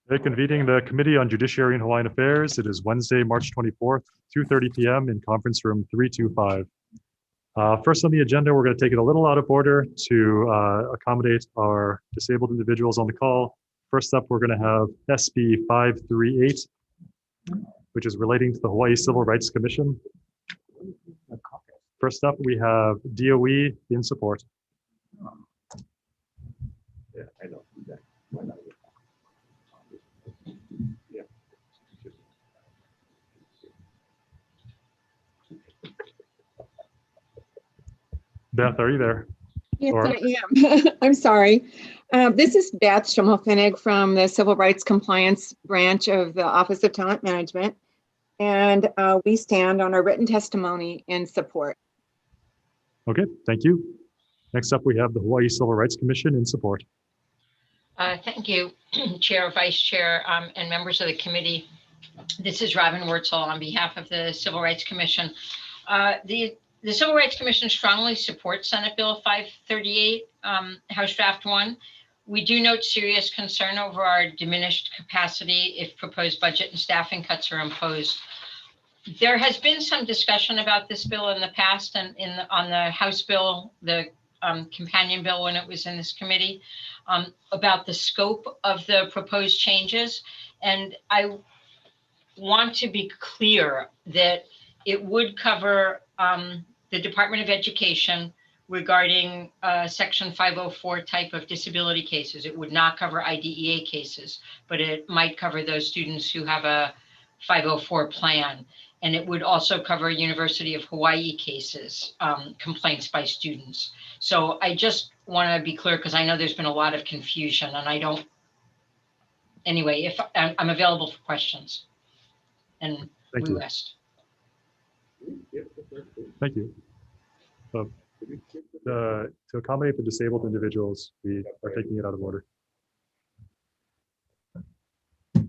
Convening the Committee on Judiciary and Hawaiian Affairs. It is Wednesday, March 24th, 2:30 p.m. in conference room 325. First on the agenda, we're going to take it a little out of order to accommodate our disabled individuals on the call. First up, we're going to have SB 538, which is relating to the Hawaii Civil Rights Commission. First up, we have DOE in support. Yeah, I know. Beth, are you there? Yes, I am. I'm sorry. This is Beth Schimmelfinnig from the Civil Rights Compliance Branch of the Office of Talent Management, and we stand on our written testimony in support. Okay, thank you. Next up, we have the Hawaii Civil Rights Commission in support. Thank you, Chair, Vice Chair, and members of the committee. This is Robin Wurtzel on behalf of the Civil Rights Commission. The Civil Rights Commission strongly supports Senate Bill 538, House Draft 1. We do note serious concern over our diminished capacity if proposed budget and staffing cuts are imposed. There has been some discussion about this bill in the past and on the House bill, the companion bill when it was in this committee, about the scope of the proposed changes. And I want to be clear that it would cover the Department of Education regarding Section 504 type of disability cases. It would not cover IDEA cases, but it might cover those students who have a 504 plan. And it would also cover University of Hawaii cases, complaints by students. So I just want to be clear because I know there's been a lot of confusion and I don't, anyway, if I'm available for questions and we rest. Thank you. To accommodate the disabled individuals, we are taking it out of order.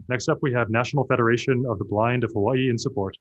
Next up, we have National Federation of the Blind of Hawaii in support.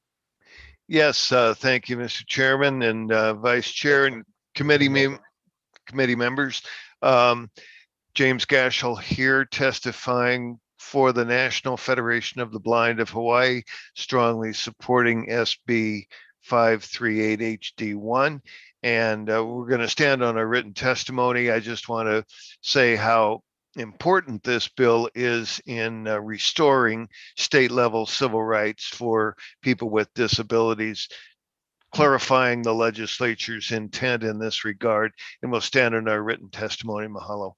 Yes, thank you, Mr. Chairman and Vice Chair and committee members. James Gashel here testifying for the National Federation of the Blind of Hawaii, strongly supporting SB 538 HD1. And we're going to stand on our written testimony. I just want to say how important this bill is in restoring state level civil rights for people with disabilities, clarifying the legislature's intent in this regard, and we'll stand on our written testimony. Mahalo.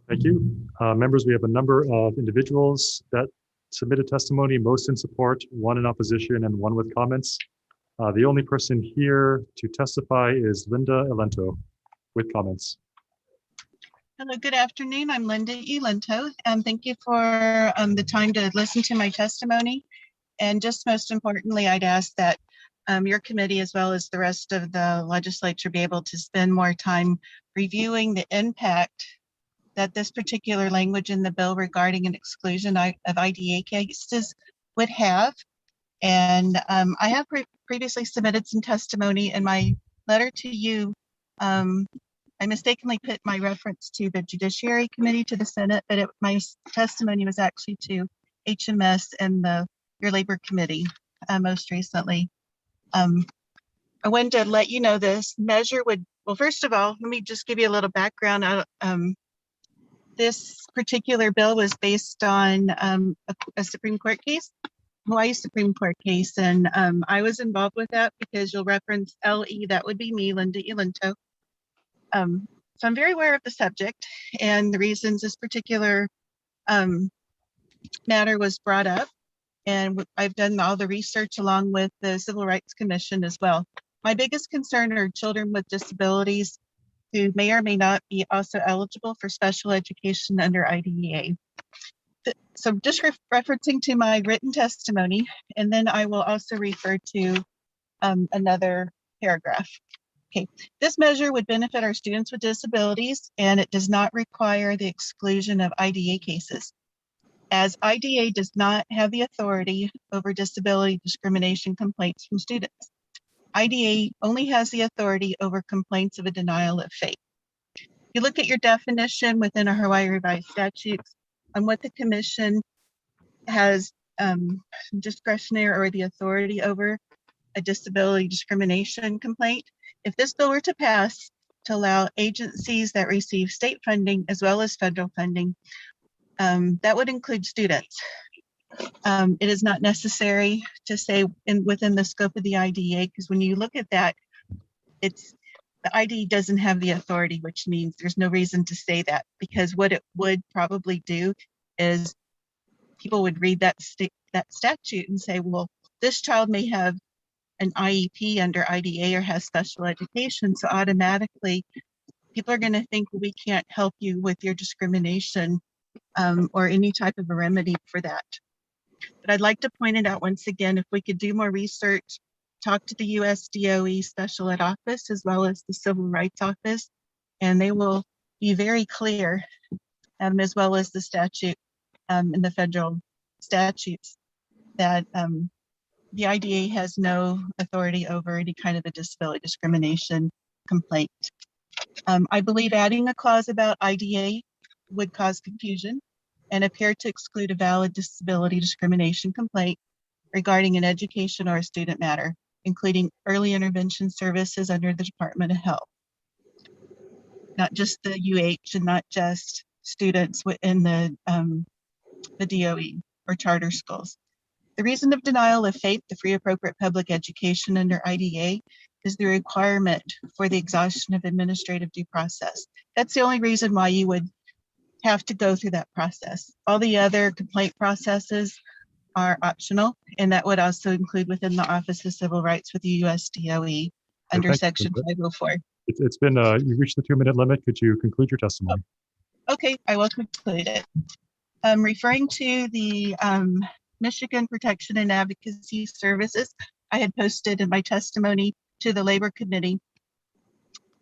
Thank you. Members, we have a number of individuals that submitted testimony, most in support, one in opposition, and one with comments. The only person here to testify is Linda Elento with comments. Hello, good afternoon. I'm Linda Elento, and thank you for the time to listen to my testimony. And just most importantly, I'd ask that your committee, as well as the rest of the legislature, be able to spend more time reviewing the impact that this particular language in the bill regarding an exclusion of IDA cases would have. And I have previously submitted some testimony in my letter to you. I mistakenly put my reference to the Judiciary Committee to the Senate, but my testimony was actually to HMS and your Labor Committee most recently. I wanted to let you know this measure would, well, first of all, let me just give you a little background. This particular bill was based on a Supreme Court case, Hawaii Supreme Court case, and I was involved with that because you'll reference LE, that would be me, Linda Elento. So I'm very aware of the subject and the reasons this particular matter was brought up. And I've done all the research along with the Civil Rights Commission as well. My biggest concern are children with disabilities who may or may not be also eligible for special education under IDEA. So just referencing to my written testimony, and then I will also refer to another paragraph. Okay, this measure would benefit our students with disabilities, and it does not require the exclusion of IDA cases, as IDA does not have the authority over disability discrimination complaints from students. IDA only has the authority over complaints of a denial of FAPE. If you look at your definition within our Hawaii Revised Statutes, on what the commission has discretionary or the authority over a disability discrimination complaint. If this bill were to pass to allow agencies that receive state funding as well as federal funding, that would include students. It is not necessary to say within the scope of the IDEA, because when you look at that, the IDEA doesn't have the authority, which means there's no reason to say that, because what it would probably do is people would read that statute and say, well, this child may have an IEP under IDEA or has special education, so automatically people are going to think, well, we can't help you with your discrimination or any type of a remedy for that. But I'd like to point it out once again, if we could do more research, talk to the US DOE Special Ed Office as well as the Civil Rights Office, and they will be very clear, as well as the statute and the federal statutes, that the IDEA has no authority over any kind of a disability discrimination complaint. I believe adding a clause about IDEA would cause confusion and appear to exclude a valid disability discrimination complaint regarding an education or a student matter, including early intervention services under the Department of Health. Not just the UH and not just students within the DOE or charter schools. The reason of denial of FAPE, the free appropriate public education under IDEA, is the requirement for the exhaustion of administrative due process. That's the only reason why you would have to go through that process. All the other complaint processes are optional, and that would also include within the Office of Civil Rights with the US DOE under Section 504. It's been, you reached the 2-minute limit. Could you conclude your testimony? Okay, I will conclude it. Referring to the Michigan Protection and Advocacy Services, I had posted in my testimony to the Labor Committee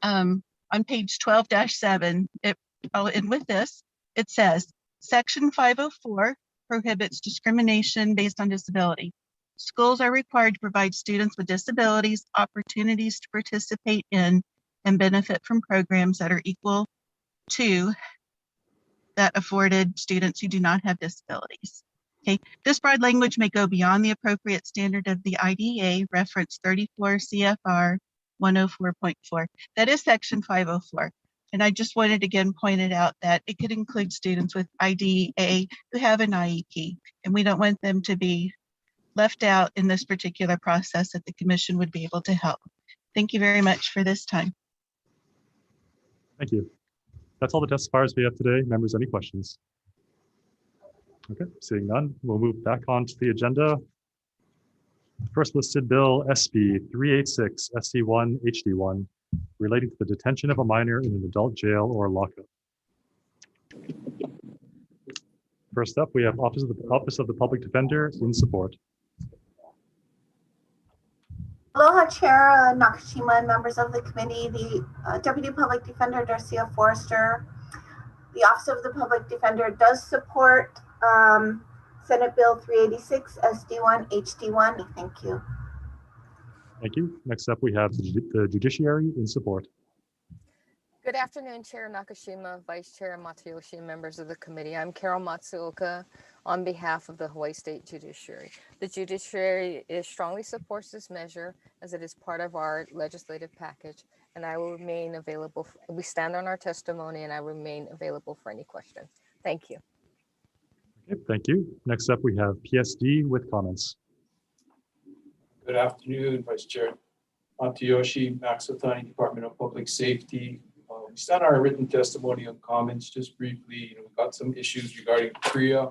on page 12-7, and with this, it says, Section 504 prohibits discrimination based on disability. Schools are required to provide students with disabilities opportunities to participate in and benefit from programs that are equal to that afforded students who do not have disabilities. Okay, this broad language may go beyond the appropriate standard of the IDEA, reference 34 CFR 104.4. That is Section 504. And I just wanted to again pointed out that it could include students with IDEA who have an IEP, and we don't want them to be left out in this particular process that the commission would be able to help. Thank you very much for this time. Thank you. That's all the testifiers we have today. Members, any questions? Okay, seeing none, we'll move back onto the agenda. First listed bill SB 386 SC1 HD1 relating to the detention of a minor in an adult jail or lockup. First up, we have Office of the Public Defender in support. Aloha, Chair Nakashima and members of the committee, the Deputy Public Defender Darcia Forrester. The Office of the Public Defender does support Senate Bill 386 SD1 HD1. Thank you. Thank you. Next up, we have the Judiciary in support. Good afternoon, Chair Nakashima, Vice Chair Matayoshi, and members of the committee. I'm Carol Matsuoka on behalf of the Hawaii State Judiciary. The Judiciary strongly supports this measure as it is part of our legislative package, and I will remain available. We stand on our testimony, and I remain available for any questions. Thank you. Okay, thank you. Next up, we have PSD with comments. Good afternoon, Vice Chair Matayoshi, Maxotani, Department of Public Safety. We stand our written testimony on comments just briefly. We've got some issues regarding PREA,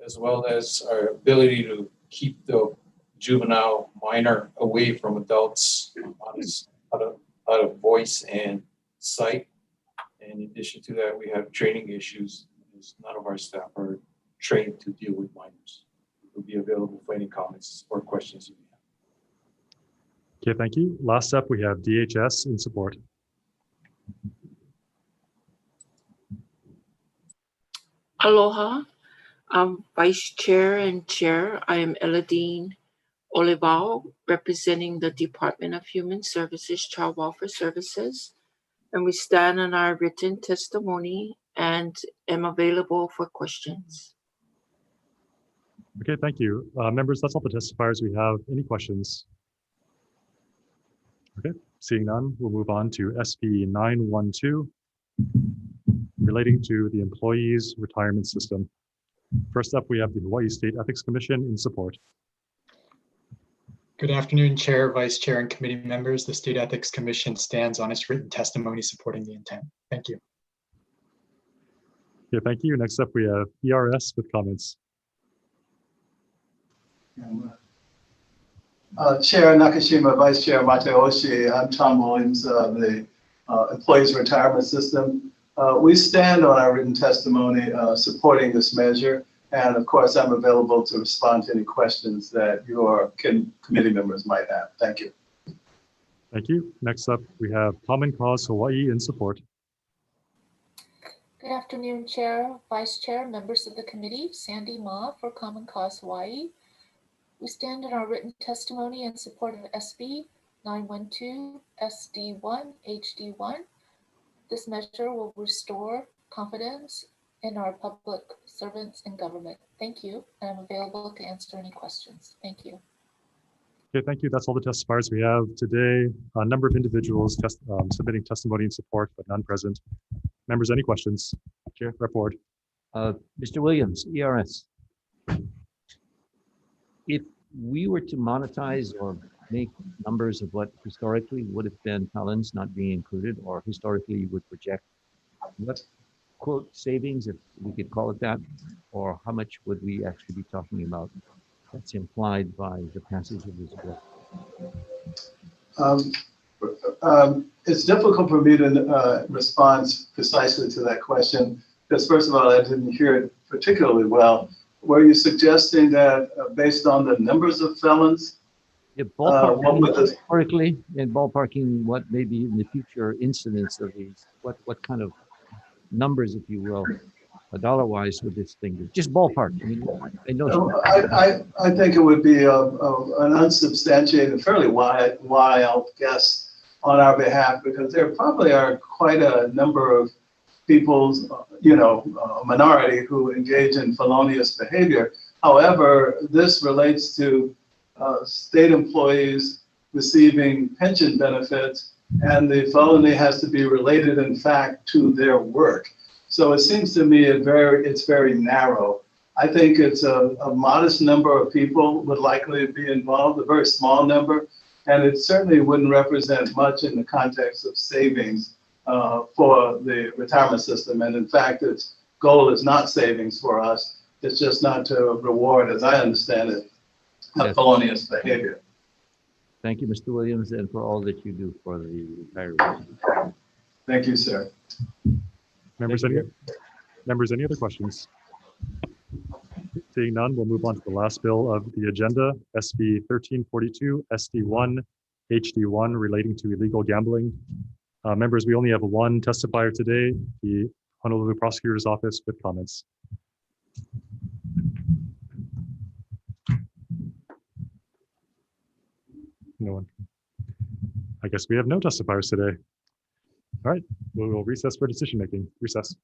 as well as our ability to keep the juvenile minor away from adults out of voice and sight. In addition to that, we have training issues, because none of our staff are trained to deal with minors. We'll be available for any comments or questions you may have. Okay, thank you. Last up, we have DHS in support. Aloha, I'm Vice Chair and Chair. I am Eladine Olivao, representing the Department of Human Services, Child Welfare Services, and we stand on our written testimony and am available for questions. Okay, thank you. Members, that's all the testifiers we have. Any questions? Okay, seeing none, we'll move on to SB 912, relating to the employees' retirement system. First up, we have the Hawaii State Ethics Commission in support. Good afternoon, Chair, Vice Chair, and committee members. The State Ethics Commission stands on its written testimony supporting the intent. Thank you. Okay, thank you. Next up, we have ERS with comments. Chair Nakashima, Vice Chair Mateoshi, I'm Tom Williams of the Employees Retirement System. We stand on our written testimony supporting this measure, and of course I'm available to respond to any questions that your committee members might have. Thank you. Thank you. Next up, we have Common Cause Hawaii in support. Good afternoon, Chair, Vice Chair, members of the committee. Sandy Ma for Common Cause Hawaii. We stand in our written testimony in support of SB 912 SD1 HD1. This measure will restore confidence in our public servants and government. Thank you, and I'm available to answer any questions. Thank you. Okay, thank you. That's all the testifiers we have today. A number of individuals submitting testimony in support, but none present. Members, any questions? Chair, report. Mr. Williams, ERS. If we were to monetize or make numbers of what historically would have been felons not being included, or historically you would project, what quote savings, if we could call it that, or how much would we actually be talking about that's implied by the passage of this bill? It's difficult for me to respond precisely to that question, because first of all, I didn't hear it particularly well. Were you suggesting that based on the numbers of felons? Yeah, ballparking historically, and ballparking what maybe in the future incidents of these, what kind of numbers, if you will, dollar-wise would this thing be? Just ballpark. I mean, I know. I think it would be an unsubstantiated, fairly wild guess on our behalf, because there probably are quite a number of people's, minority who engage in felonious behavior. However, this relates to state employees receiving pension benefits, and the felony has to be related, in fact, to their work. So it seems to me it's very narrow. I think it's a modest number of people would likely be involved, a very small number, and it certainly wouldn't represent much in the context of savings for the retirement system. And in fact, its goal is not savings for us. It's just not to reward, as I understand it, felonious behavior. Thank you, Mr. Williams, and for all that you do for the retirees. Thank you, sir. Members, any other questions? Seeing none, we'll move on to the last bill of the agenda, SB 1342 SD1 HD1, relating to illegal gambling. Members, we only have one testifier today, the Honolulu Prosecutor's Office, with comments. No one. I guess we have no testifiers today. All right, we will recess for decision making. Recess.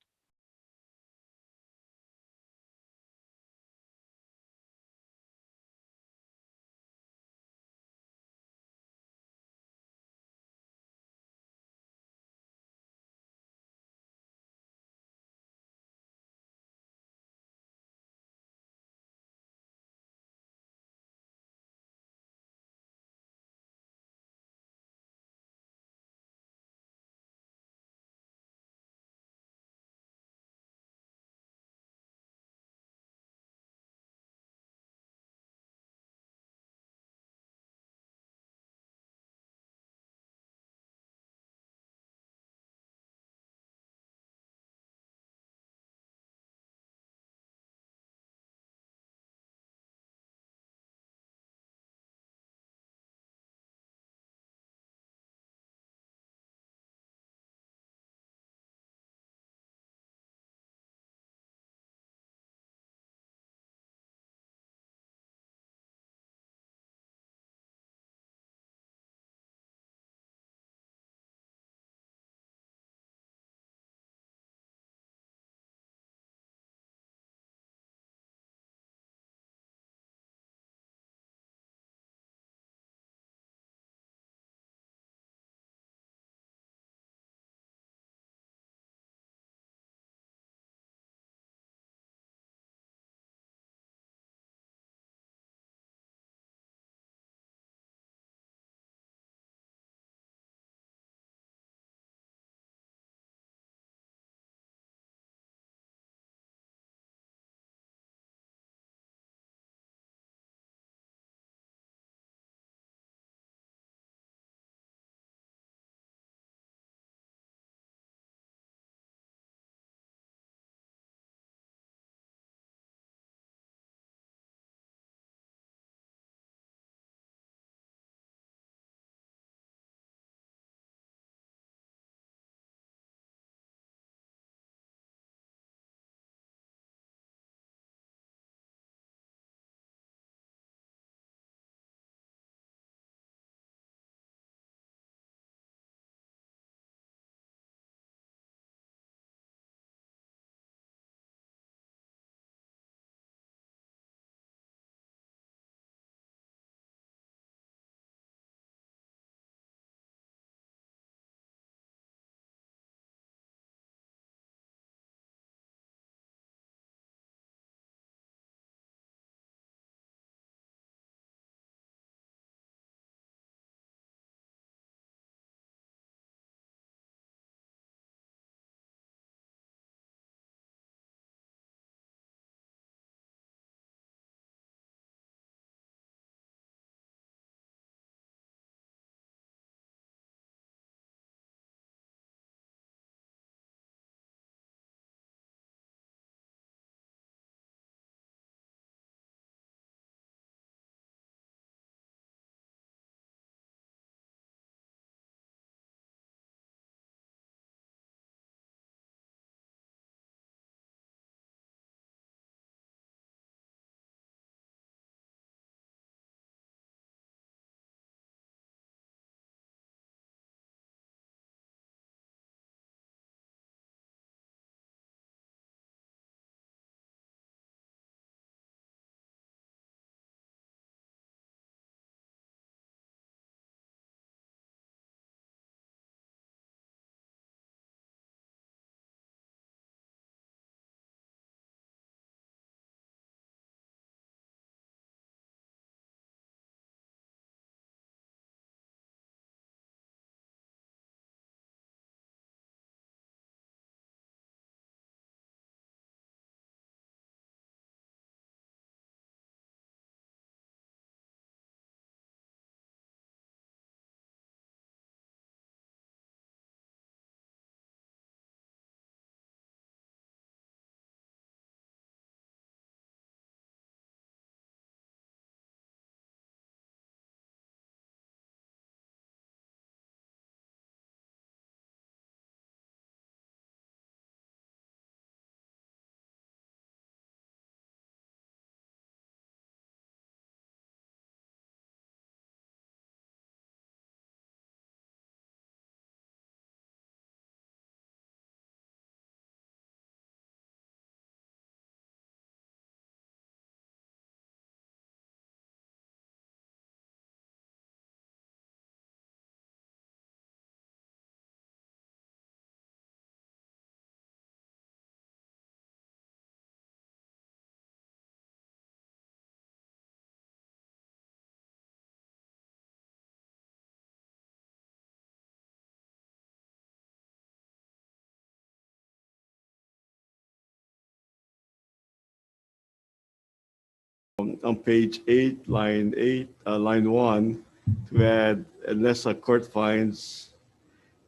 on page 8, line 8, line 1, to add, unless a court finds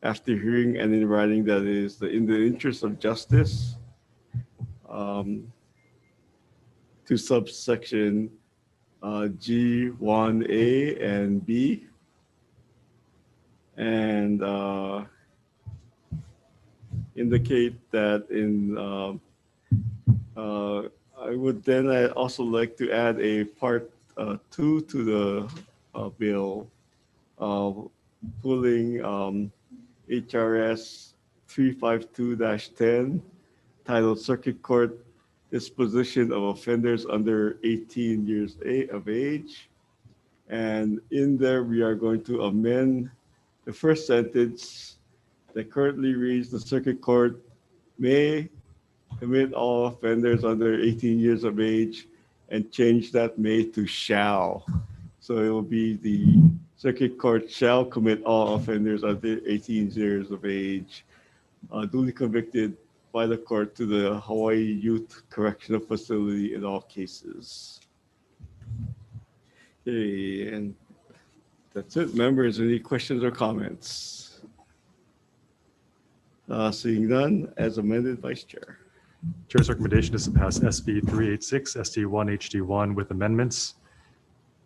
after hearing and in writing that is in the interest of justice, to subsection G1A and B. And indicate that I would then also like to add a part 2 to the bill, pulling HRS 352-10, titled Circuit Court Disposition of Offenders Under 18 years of age. And in there, we are going to amend the first sentence that currently reads, the Circuit Court may commit all offenders under 18 years of age, and change that may to shall. So it will be the Circuit Court shall commit all offenders under 18 years of age duly convicted by the court to the Hawaii Youth Correctional Facility in all cases. Okay, and that's it. Members, any questions or comments? Seeing none, as amended, Vice Chair. Chair's recommendation is to pass SB 386 ST1 HD1 with amendments.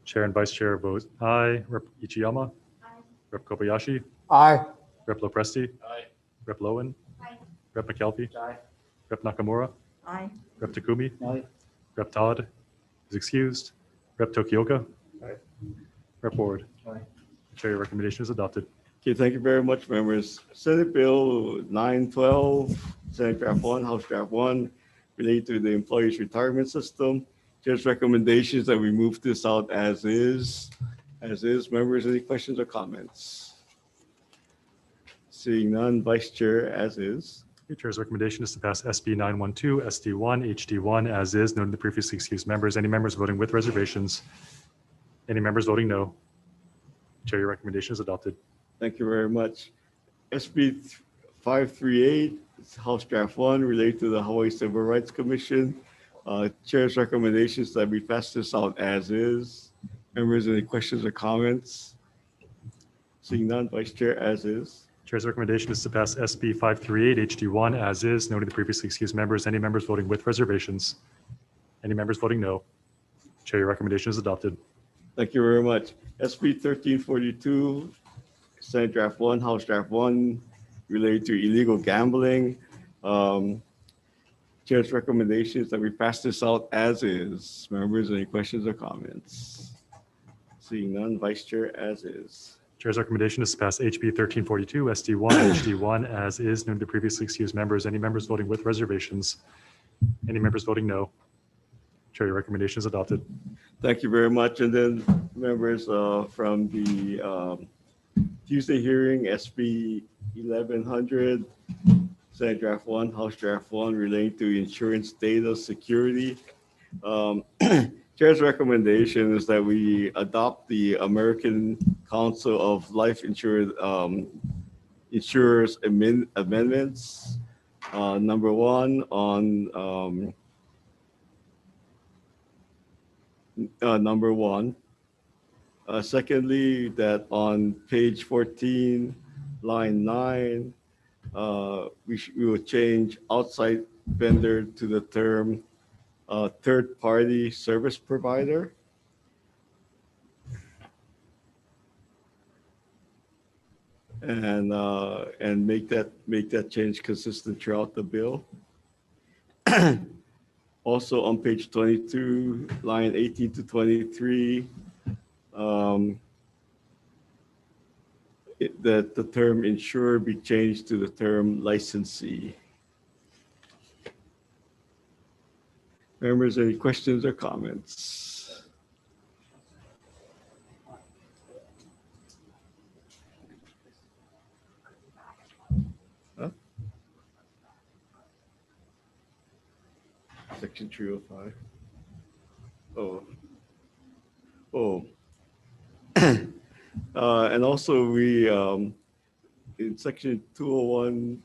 Chair and Vice Chair vote aye. Rep. Ichiyama? Aye. Rep. Kobayashi? Aye. Rep. Lopresti? Aye. Rep. Lowen? Aye. Rep. McKelvey? Aye. Rep. Nakamura? Aye. Rep. Takumi? Aye. Rep. Todd is excused. Rep. Tokioka? Aye. Rep. Ward? Aye. Chair, your recommendation is adopted. Okay, thank you very much, members. Senate Bill 912, Senate Draft 1, House Draft 1, related to the employees' retirement system. Chair's recommendations that we move this out as is. As is, members, any questions or comments? Seeing none, Vice Chair, as is. The Chair's recommendation is to pass SB 912 SD1 HD1 as is, noting the previously excused members. Any members voting with reservations? Any members voting no? Chair, your recommendation is adopted. Thank you very much. SB 538, House Draft 1, related to the Hawaii Civil Rights Commission. Chair's recommendations that we pass this out as is. Members, any questions or comments? Seeing none, Vice Chair, as is. Chair's recommendation is to pass SB 538 HD1 as is, noting the previously excused members. Any members voting with reservations? Any members voting no? Chair, your recommendation is adopted. Thank you very much. SB 1342, Senate Draft 1, House Draft 1, related to illegal gambling. Chair's recommendations that we pass this out as is. Members, any questions or comments? Seeing none, Vice Chair, as is. Chair's recommendation is to pass HB 1342 SD1 HD1 as is, noting the previously excused members. Any members voting with reservations? Any members voting no? Chair, your recommendation is adopted. Thank you very much. And then members from the Tuesday hearing, SB 1100, Senate Draft 1, House Draft 1, relating to insurance data security. Chair's recommendation is that we adopt the American Council of Life Insurers amendments. Number 1 on number 1. Secondly, that on page 14, line 9, we will change outside vendor to the term third-party service provider. And make that change consistent throughout the bill. Also on page 22, line 18 to 23, that the term insurer be changed to the term licensee. Members, any questions or comments? Huh? Section 305. Oh. And also we, in section 201,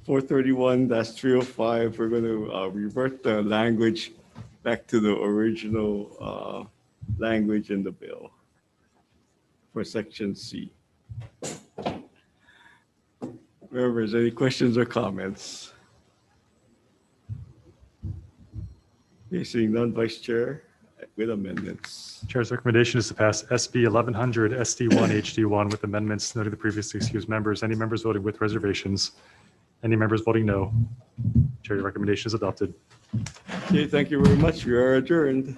431-305, we're going to revert the language back to the original language in the bill for section C. Members, any questions or comments? Okay, seeing none, Vice Chair, with amendments. Chair's recommendation is to pass SB 1100 SD1 HD1 with amendments noting the previously excused members. Any members voting with reservations? Any members voting no? Chair, your recommendation is adopted. Okay, thank you very much. We are adjourned.